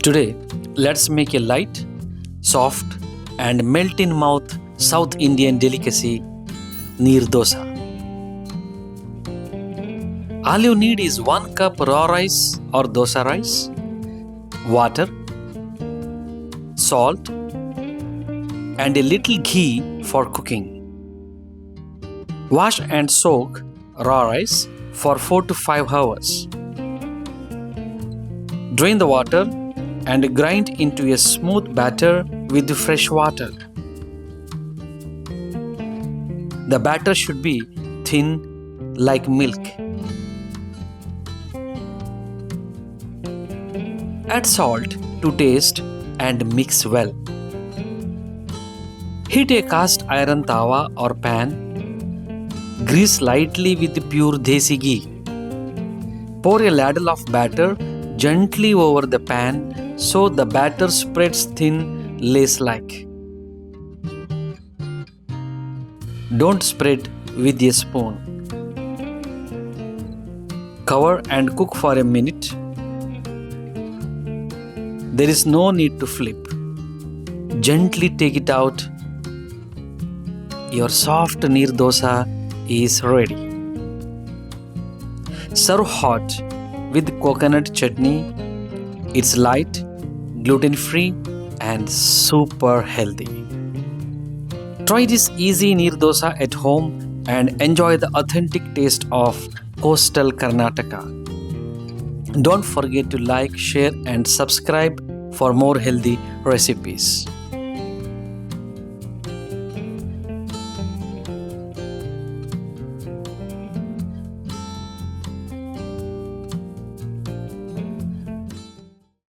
Today, let's make a light, soft, and melt in mouth South Indian delicacy Neer Dosa. All you need is 1 cup raw rice or dosa rice, water, salt, and a little ghee for cooking. Wash and soak raw rice for 4 to 5 hours. Drain the water and grind into a smooth batter with fresh water. The batter should be thin like milk. Add salt to taste and mix well. Heat a cast iron tawa or pan. Grease lightly with pure desi ghee. Pour a ladle of batter gently over the pan so the batter spreads thin, lace-like. Don't spread with a spoon. Cover and cook for a minute. There is no need to flip. Gently take it out. Your soft Neer Dosa is ready. Serve hot with coconut chutney. It's light, gluten-free, and super healthy. Try this easy Neer Dosa at home and enjoy the authentic taste of coastal Karnataka. Don't forget to like, share, and subscribe for more healthy recipes.